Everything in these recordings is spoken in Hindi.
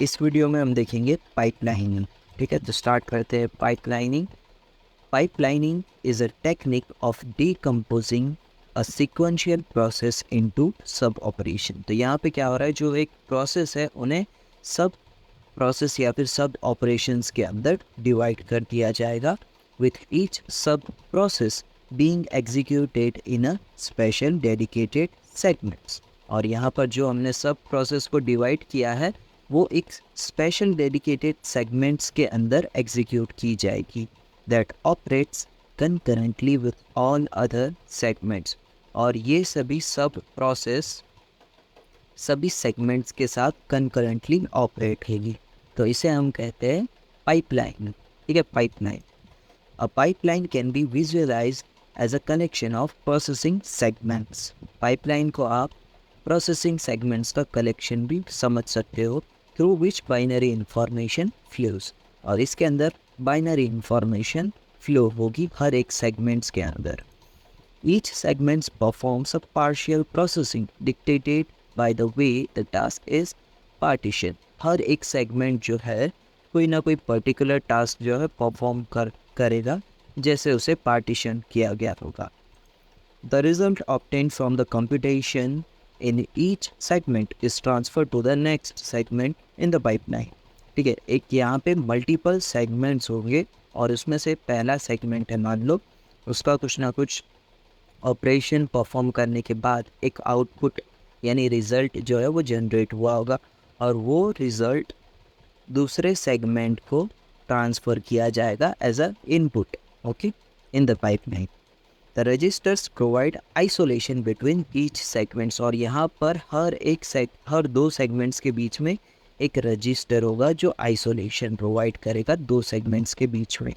इस वीडियो में हम देखेंगे पाइपलाइनिंग। ठीक है, तो स्टार्ट करते हैं pipelining. Pipelining is a technique of decomposing a sequential process into सब ऑपरेशन। तो यहाँ पे क्या हो रहा है, जो एक प्रोसेस है उन्हें सब प्रोसेस या फिर सब ऑपरेशंस के अंदर डिवाइड कर दिया जाएगा, विथ ईच सब process being executed in a special dedicated segments. और यहाँ पर जो हमने सब प्रोसेस को डिवाइड किया है वो एक स्पेशल डेडिकेटेड सेगमेंट्स के अंदर एग्जीक्यूट की जाएगी, that operates concurrently with all other segments. और ये सभी सब प्रोसेस सभी सेगमेंट्स के साथ कंकरेंटली ऑपरेट होगी। तो इसे हम कहते हैं पाइपलाइन। ठीक है, pipeline. A pipeline can be visualised as a collection of processing segments. Pipeline को आप प्रोसेसिंग सेगमेंट्स का कलेक्शन भी समझ सकते हो, through which binary information flows. और इसके अंदर बाइनरी इंफॉर्मेशन फ्लो होगी हर एक सेगमेंट्स के अंदर। Each segment performs a partial processing dictated by the way the task is partitioned. हर एक सेगमेंट जो है कोई ना कोई पर्टिकुलर टास्क जो है परफॉर्म करेगा जैसे उसे पार्टीशन किया गया होगा। The result obtained from the computation in each segment is transferred to the next segment in the pipeline. ठीक है, एक यहाँ पे मल्टीपल सेगमेंट्स होंगे और उसमें से पहला सेगमेंट है, मान लो उसका कुछ ना कुछ ऑपरेशन परफॉर्म करने के बाद एक आउटपुट यानी रिज़ल्ट जो है वो जनरेट हुआ होगा, और वो रिज़ल्ट दूसरे सेगमेंट को ट्रांसफ़र किया जाएगा as a input, okay, in the pipeline. The registers provide isolation between each segments. और यहाँ पर हर दो सेगमेंट्स के बीच में एक रजिस्टर होगा जो आइसोलेशन प्रोवाइड करेगा दो सेगमेंट्स के बीच में।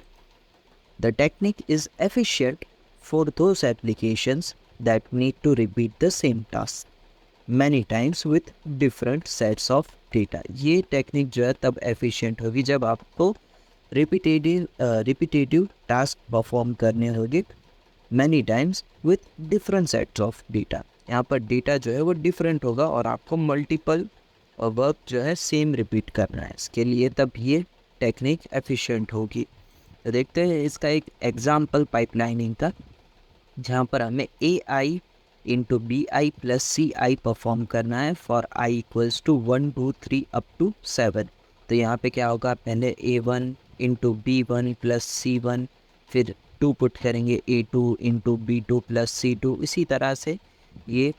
The technique is efficient for those applications that need to repeat the same task many times with different sets of data. ये टेक्निक जो है तब एफिशिएंट होगी जब आपको रिपीटेटिव टास्क परफॉर्म करने होंगे many times with different sets of data. यहाँ पर डेटा जो है वो डिफरेंट होगा और आपको मल्टीपल वर्क जो है सेम रिपीट करना है, इसके लिए तब ये टेक्निक एफिशिएंट होगी। तो देखते हैं इसका एक एग्जाम्पल पाइपलाइनिंग का, जहाँ पर हमें A I into B I plus C I perform करना है for I equals to 1 2 3 up to 7। तो यहाँ पे क्या होगा, पहले A1 into B1 plus C1, फिर 2 पुट करेंगे A2 into B2 plus C2। इसी तरह से ये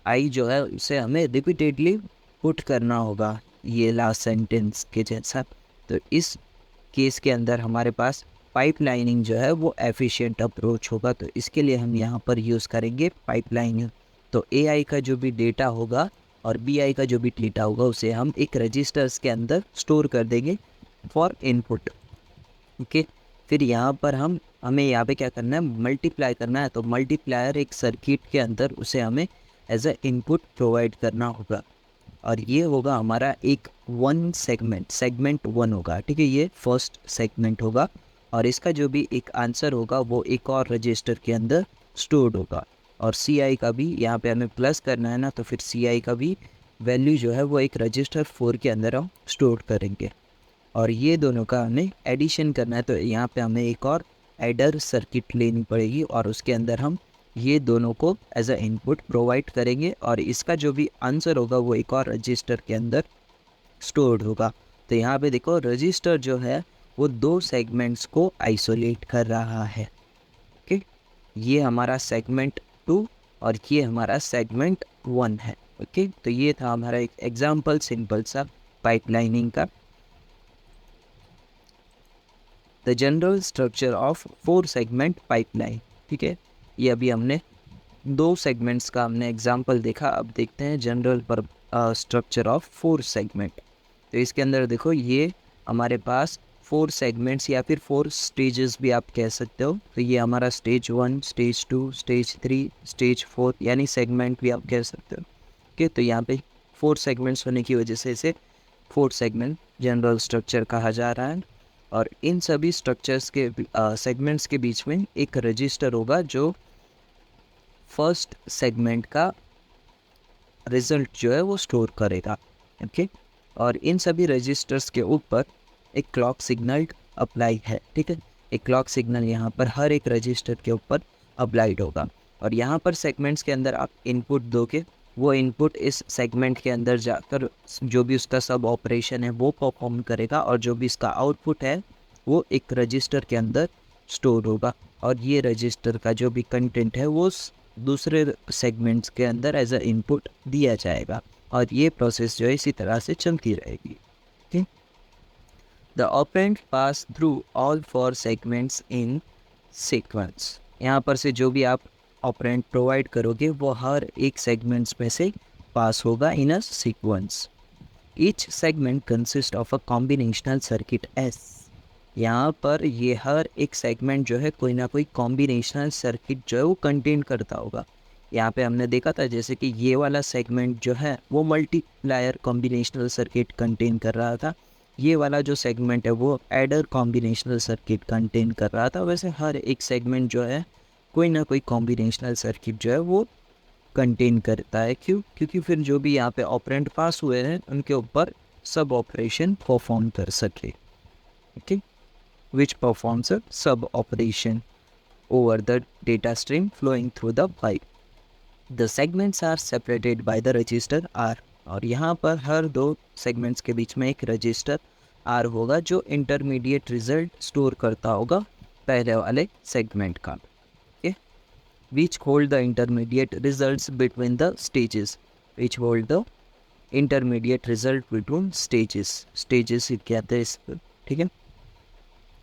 आई जो है उसे हमें रिपीटेडली पुट करना होगा, ये लास्ट सेंटेंस के जैसा। तो इस केस के अंदर हमारे पास पाइपलाइनिंग जो है वो एफिशिएंट अप्रोच होगा, तो इसके लिए हम यहाँ पर यूज़ करेंगे पाइपलाइनिंग। तो AI का जो भी डेटा होगा और BI का जो भी डेटा होगा उसे हम एक रजिस्टर्स के अंदर स्टोर कर देंगे फॉर इनपुट, ओके। फिर यहाँ पर हमें यहाँ पे क्या करना है, मल्टीप्लाई करना है। तो मल्टीप्लायर एक सर्किट के अंदर उसे हमें एज अ इनपुट प्रोवाइड करना होगा, और ये होगा हमारा एक सेगमेंट 1 होगा। ठीक है, ये फर्स्ट सेगमेंट होगा और इसका जो भी एक आंसर होगा वो एक और रजिस्टर के अंदर स्टोर्ड होगा। और CI का भी यहाँ पे हमें प्लस करना है ना, तो फिर CI का भी वैल्यू जो है वो एक रजिस्टर 4 के अंदर हम स्टोर करेंगे। और ये दोनों का हमें एडिशन करना है, तो यहाँ पे हमें एक और एडर सर्किट लेनी पड़ेगी और उसके अंदर हम ये दोनों को एज अ इनपुट प्रोवाइड करेंगे, और इसका जो भी आंसर होगा वो एक और रजिस्टर के अंदर स्टोर्ड होगा। तो यहाँ पे देखो रजिस्टर जो है वो दो सेगमेंट्स को आइसोलेट कर रहा है, ओके। ये हमारा सेगमेंट 2 और ये हमारा सेगमेंट 1 है, ओके। तो ये था हमारा एक एग्जाम्पल सिंपल सा पाइपलाइनिंग का। The general structure of 4 segment pipeline. ठीक है, ये अभी हमने 2 सेगमेंट्स का हमने एग्जाम्पल देखा, अब देखते हैं जनरल पर स्ट्रक्चर ऑफ 4 सेगमेंट। तो इसके अंदर देखो ये हमारे पास 4 सेगमेंट्स या फिर 4 स्टेजेस भी आप कह सकते हो। तो ये हमारा स्टेज 1, स्टेज 2, स्टेज 3, स्टेज 4 यानी सेगमेंट भी आप कह सकते हो, ओके। तो यहाँ पे 4 सेगमेंट्स होने की वजह से इसे 4 सेगमेंट जनरल स्ट्रक्चर कहा जा रहा है। और इन सभी स्ट्रक्चर्स के सेगमेंट्स के बीच में एक रजिस्टर होगा जो फर्स्ट सेगमेंट का रिजल्ट जो है वो स्टोर करेगा, ओके। और इन सभी रजिस्टर्स के ऊपर एक क्लॉक सिग्नल अप्लाई है, ठीक है। एक क्लॉक सिग्नल यहाँ पर हर एक रजिस्टर के ऊपर अप्लाइड होगा और यहाँ पर सेगमेंट्स के अंदर आप इनपुट दोगे, वो इनपुट इस सेगमेंट के अंदर जाकर जो भी उसका सब ऑपरेशन है वो परफॉर्म करेगा और जो भी इसका आउटपुट है वो एक रजिस्टर के अंदर स्टोर होगा और ये रजिस्टर का जो भी कंटेंट है वो दूसरे सेगमेंट्स के अंदर एज अ इनपुट दिया जाएगा और ये प्रोसेस जो है इसी तरह से चलती रहेगी। ठीक, the operand pass through all 4 segments in sequence. यहाँ पर से जो भी आप ऑपरेंड प्रोवाइड करोगे वो हर एक सेगमेंट्स में से पास होगा in a sequence. Each segment consist of a combinational circuits. यहाँ पर ये हर एक सेगमेंट जो है कोई ना कोई कॉम्बिनेशनल सर्किट जो है वो कंटेन करता होगा। यहाँ पे हमने देखा था जैसे कि ये वाला सेगमेंट जो है वो मल्टीप्लायर कॉम्बिनेशनल सर्किट कंटेन कर रहा था, ये वाला जो सेगमेंट है वो एडर कॉम्बिनेशनल सर्किट कंटेन कर रहा था। वैसे हर एक सेगमेंट जो है कोई ना कोई कॉम्बिनेशनल सर्किट जो है वो कंटेन करता है। क्यों? क्योंकि फिर जो भी यहाँ पे ऑपरेंड पास हुए हैं उनके ऊपर सब ऑपरेशन परफॉर्म कर सके। Okay, which performs a sub operation over the data stream flowing through the pipe. The segments are separated by the register R और यहाँ पर हर दो सेगमेंट्स के बीच में एक रजिस्टर R होगा जो इंटरमीडिएट रिजल्ट स्टोर करता होगा पहले वाले सेगमेंट का। okay? Which hold the intermediate results between the stages. Which hold the intermediate result between stages. Stages ही कहते हैं इसको, ठीक है।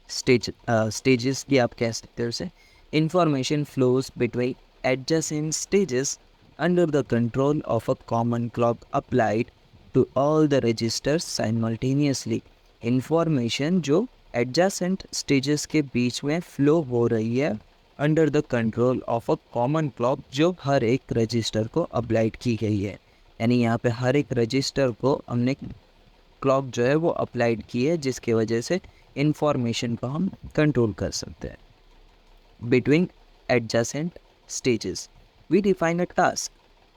स्टेजेस की आप कह सकते हो उसे। Information flows between adjacent stages under the control of a common clock applied to all the registers simultaneously. Information जो एडजेसेंट स्टेजेस के बीच में फ्लो हो रही है under the control of a common clock जो हर एक रजिस्टर को अप्लाइड की गई है। यानी यहाँ पे हर एक रजिस्टर को हमने क्लॉक जो है वो अप्लाइड की है जिसकी वजह से इंफॉर्मेशन को हम कंट्रोल कर सकते हैं। Between adjacent stages we define a task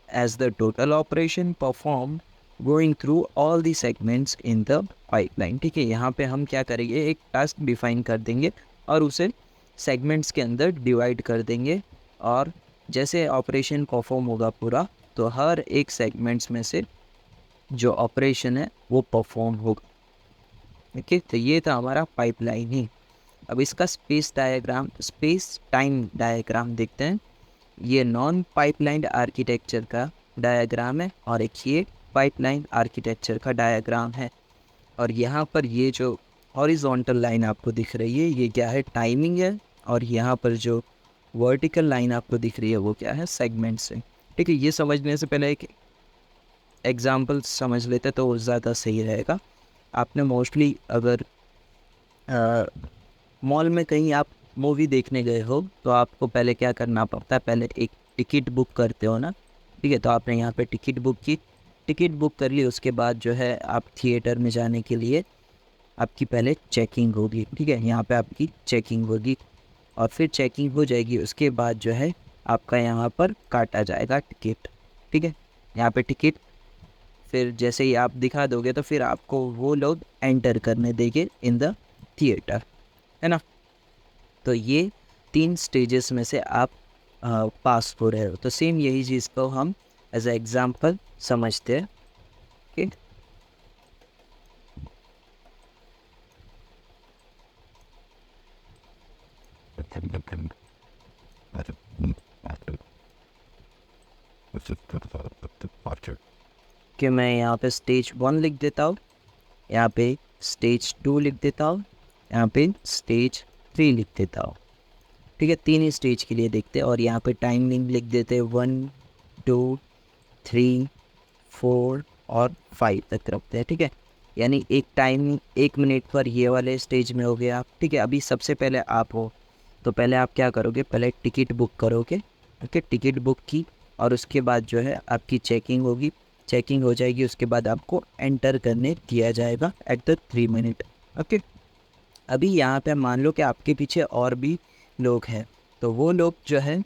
as the total operation perform going through all the segments in the pipeline. ठीक है, यहाँ पे हम क्या करेंगे, एक टास्क डिफाइन कर देंगे और उसे सेगमेंट्स के अंदर डिवाइड कर देंगे और जैसे ऑपरेशन परफॉर्म होगा पूरा तो हर एक सेगमेंट्स में से जो ऑपरेशन है वो परफॉर्म होगा। ओके, तो ये था हमारा पाइपलाइन ही। अब इसका स्पेस टाइम डायग्राम देखते हैं। ये नॉन पाइपलाइन आर्किटेक्चर का डायग्राम है और एक ये पाइपलाइन आर्किटेक्चर का डायग्राम है। और यहाँ पर ये जो हॉरिजॉन्टल लाइन आपको दिख रही है ये क्या है, टाइमिंग है। और यहाँ पर जो वर्टिकल लाइन आपको दिख रही है वो क्या है, सेगमेंट्स है। ठीक है, ये समझने से पहले एक एग्जाम्पल समझ लेते तो वो ज़्यादा सही रहेगा। आपने मोस्टली अगर मॉल में कहीं आप मूवी देखने गए हो तो आपको पहले क्या करना पड़ता है, पहले एक टिकट बुक करते हो ना। ठीक है, तो आपने यहाँ पे टिकट बुक की, टिकट बुक कर ली, उसके बाद जो है आप थिएटर में जाने के लिए आपकी पहले चेकिंग होगी। ठीक है, यहाँ पे आपकी चेकिंग होगी और फिर चेकिंग हो जाएगी, उसके बाद जो है आपका यहाँ पर काटा जाएगा टिकट। ठीक है, यहाँ पे टिकट फिर जैसे ही आप दिखा दोगे तो फिर आपको वो लोग एंटर करने देंगे इन द थिएटर, है ना। तो ये 3 स्टेजेस में से आप पास हो रहे हो। तो सेम यही चीज़ को हम एज ए एग्जाम्पल समझते हैं। ओके, कि मैं यहाँ पे स्टेज 1 लिख देता हूँ, यहाँ पे स्टेज 2 लिख देता हूँ, यहाँ पे स्टेज 3 लिख देता हूँ। ठीक है, 3 ही स्टेज के लिए देखते हैं और यहाँ पे टाइमिंग लिख देते हैं 1 2 3 4 और 5 तक रखते हैं। ठीक है, यानी एक टाइम 1 मिनट पर ये वाले स्टेज में हो गया। ठीक है, अभी सबसे पहले आप हो तो पहले आप क्या करोगे, पहले टिकट बुक करोगे। ओके, टिकट बुक की और उसके बाद जो है आपकी चेकिंग होगी, चेकिंग हो जाएगी, उसके बाद आपको एंटर करने दिया जाएगा एट द 3 मिनट। ओके, अभी यहाँ पे मान लो कि आपके पीछे और भी लोग हैं तो वो लोग जो है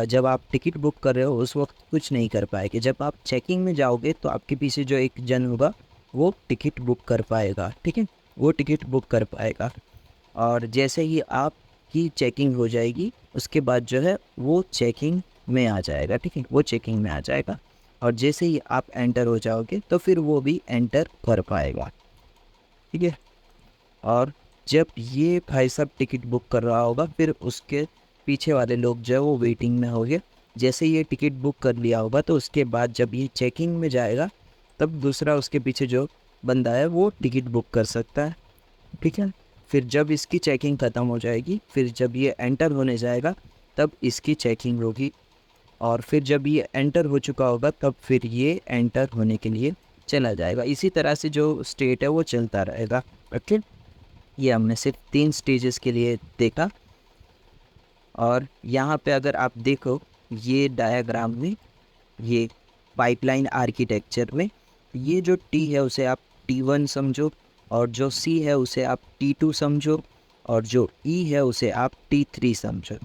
जब आप टिकट बुक कर रहे हो उस वक्त कुछ नहीं कर पाएंगे। जब आप चेकिंग में जाओगे तो आपके पीछे जो एक जन होगा वो टिकट बुक कर पाएगा, ठीक है, वो टिकट बुक कर पाएगा। और जैसे ही आपकी चेकिंग हो जाएगी उसके बाद जो है वो चेकिंग में आ जाएगा, ठीक है, वो चेकिंग में आ जाएगा। और जैसे ही आप एंटर हो जाओगे तो फिर वो भी एंटर कर पाएगा, ठीक है। और जब ये भाई साहब टिकट बुक कर रहा होगा फिर उसके पीछे वाले लोग जो है वो वेटिंग में होंगे। जैसे ये टिकट बुक कर लिया होगा तो उसके बाद जब ये चेकिंग में जाएगा तब दूसरा उसके पीछे जो बंदा है वो टिकट बुक कर सकता है, ठीक है। फिर जब इसकी चेकिंग ख़त्म हो जाएगी, फिर जब ये एंटर होने जाएगा तब इसकी चेकिंग होगी। और फिर जब ये एंटर हो चुका होगा तब फिर ये एंटर होने के लिए चला जाएगा। इसी तरह से जो स्टेट है वो चलता रहेगा, ओके। ये हमने सिर्फ 3 स्टेजेस के लिए देखा। और यहाँ पे अगर आप देखो ये डायग्राम में, ये पाइपलाइन आर्किटेक्चर में, ये जो टी है उसे आप T1 समझो, और जो सी है उसे आप T2 समझो, और जो ई है उसे आप T3 समझो।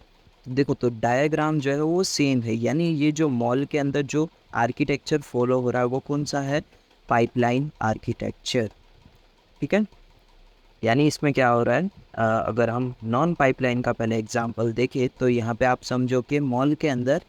देखो तो डायग्राम जो है वो सेम है, यानी ये जो मॉल के अंदर जो आर्किटेक्चर फॉलो हो रहा है वो कौन सा है, पाइपलाइन आर्किटेक्चर, ठीक है। यानी इसमें क्या हो रहा है, अगर हम नॉन पाइपलाइन का पहले एग्जांपल देखें तो यहाँ पे आप समझो कि मॉल के अंदर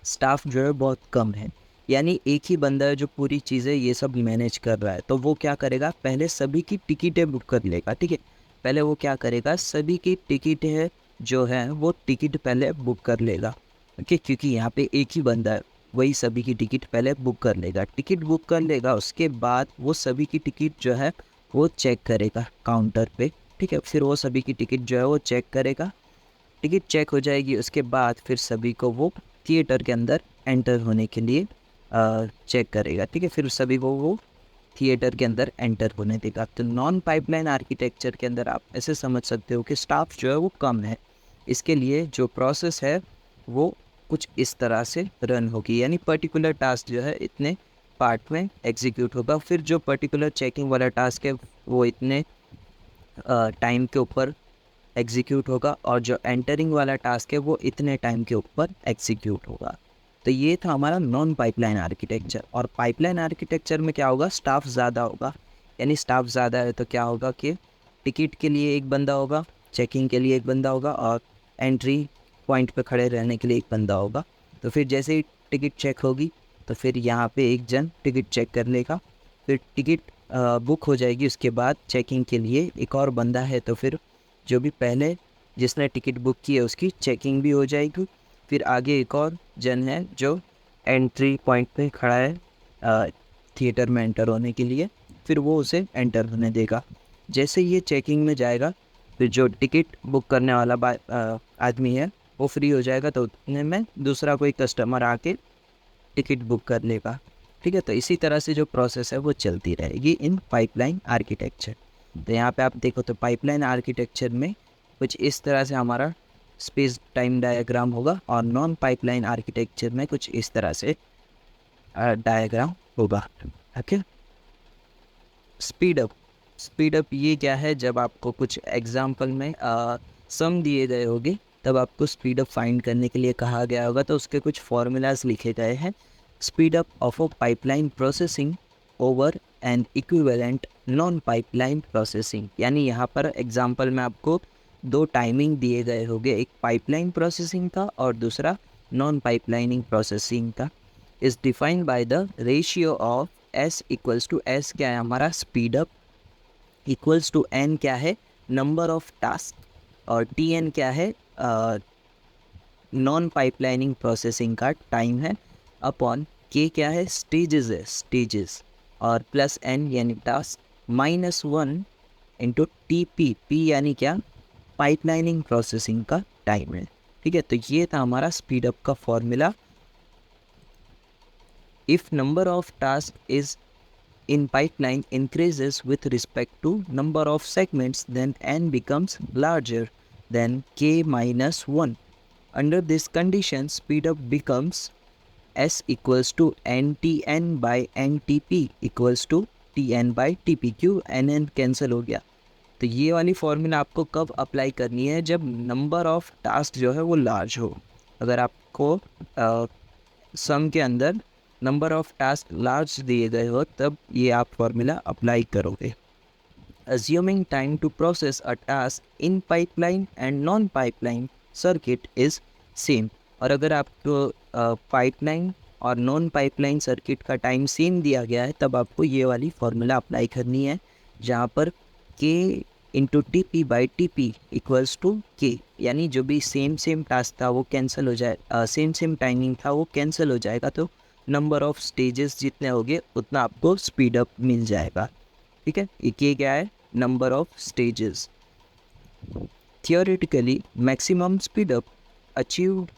स्टाफ जो है बहुत कम है, यानी एक ही बंदा है जो पूरी चीज़ें ये सब मैनेज कर रहा है। तो वो क्या करेगा, पहले सभी की टिकटें बुक कर लेगा, ठीक है। पहले वो क्या करेगा, सभी की टिकटें जो है वो टिकट पहले बुक कर लेगा, ओके, क्योंकि यहाँ पे एक ही बंदा है, वही सभी की टिकट पहले बुक कर लेगा। टिकट बुक कर लेगा उसके बाद वो सभी की टिकट जो है वो चेक करेगा काउंटर पे, ठीक है। फिर वो सभी की टिकट जो है वो चेक करेगा, टिकट चेक हो जाएगी उसके बाद फिर सभी को वो थिएटर के अंदर एंटर होने के लिए चेक करेगा, ठीक है। फिर सभी को वो थिएटर के अंदर एंटर होने देगा। तो नॉन पाइपलाइन आर्किटेक्चर के अंदर आप ऐसे समझ सकते हो कि स्टाफ जो है वो कम है, इसके लिए जो प्रोसेस है वो कुछ इस तरह से रन होगी, यानी पर्टिकुलर टास्क जो है इतने पार्ट में एग्जीक्यूट होगा। फिर जो पर्टिकुलर चेकिंग वाला टास्क है वो इतने टाइम के ऊपर एग्जीक्यूट होगा, और जो एंटरिंग वाला टास्क है वो इतने टाइम के ऊपर एग्जीक्यूट होगा। तो ये था हमारा नॉन पाइपलाइन आर्किटेक्चर। और पाइपलाइन आर्किटेक्चर में क्या होगा, स्टाफ ज़्यादा होगा, यानी स्टाफ ज़्यादा है तो क्या होगा कि टिकट के लिए एक बंदा होगा, चेकिंग के लिए एक बंदा होगा, और एंट्री पॉइंट पे खड़े रहने के लिए एक बंदा होगा। तो फिर जैसे ही टिकट चेक होगी तो फिर यहाँ पे एक जन टिकट चेक कर लेगा, फिर टिकट बुक हो जाएगी, उसके बाद चेकिंग के लिए एक और बंदा है, तो फिर जो भी पहले जिसने टिकट बुक की है उसकी चेकिंग भी हो जाएगी। फिर आगे एक और जन है जो एंट्री पॉइंट पे खड़ा है थिएटर में एंटर होने के लिए, फिर वो उसे एंटर होने देगा। जैसे ये चेकिंग में जाएगा फिर जो टिकट बुक करने वाला आदमी है वो फ्री हो जाएगा, तो उतने में दूसरा कोई कस्टमर आके टिकट बुक कर लेगा, ठीक है। तो इसी तरह से जो प्रोसेस है वो चलती रहेगी इन पाइपलाइन आर्किटेक्चर। तो यहाँ पे आप देखो तो पाइपलाइन आर्किटेक्चर में कुछ इस तरह से हमारा स्पेस टाइम डायग्राम होगा, और नॉन पाइपलाइन आर्किटेक्चर में कुछ इस तरह से डायग्राम होगा, okay. Speed up, speed up ये क्या है, जब आपको कुछ एग्जाम्पल में सम दिए गए होंगे तब आपको स्पीड अप फाइंड करने के लिए कहा गया होगा, तो उसके कुछ फॉर्मूलाज लिखे गए हैं। Speed up of a pipeline processing over N equivalent non pipeline processing, यानी यहाँ पर एग्जांपल में आपको दो टाइमिंग दिए गए होंगे, एक पाइपलाइन प्रोसेसिंग का और दूसरा नॉन पाइपलाइनिंग प्रोसेसिंग का। Is defined by the ratio of S equals to, S क्या है हमारा speed up, equals to N क्या है नंबर ऑफ टास्क, और टी एन क्या है नॉन पाइपलाइनिंग प्रोसेसिंग का टाइम है, अपॉन के क्या है स्टेजेस है स्टेजेस, और प्लस एन यानी task minus 1 into T P, P यानी क्या पाइपलाइनिंग प्रोसेसिंग का टाइम है, ठीक है। तो ये था हमारा स्पीड अप का formula. If number of task is in pipeline increases with respect to number of segments, then n becomes larger than k minus 1. Under this condition, speed up becomes s equals to ntn by ntp equals to tn by tp। क्यों nn कैंसिल हो गया, तो ये वाली फॉर्मूला आपको कब अप्लाई करनी है, जब नंबर ऑफ टास्क जो है वो लार्ज हो। अगर आपको सम के अंदर नंबर ऑफ टास्क लार्ज दिए गए हो तब ये आप फॉर्मूला अप्लाई करोगे। Assuming time to process a task in pipeline and non-pipeline circuit is same। और अगर आपको पाइपलाइन और नॉन पाइपलाइन सर्किट का टाइम सेम दिया गया है तब आपको ये वाली फॉर्मूला अप्लाई करनी है, जहाँ पर K into T P by T P equals to K, यानी जो भी सेम टास्क था वो कैंसिल हो जाए, सेम टाइमिंग था वो कैंसिल हो जाएगा, तो नंबर ऑफ स्टेजेस जितने होंगे उतना आपको स्पीड अप मिल जाएगा। ठीक है, ये क्या है, number of stages. Theoretically maximum speed up achieved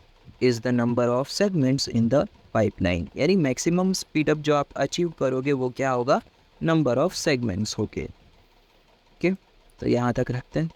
is the number of segments in the pipeline, यानी मैक्सिमम स्पीड अप जो आप अचीव करोगे वो क्या होगा, नंबर ऑफ सेगमेंट्स होके। ओके, तो यहाँ तक रखते हैं।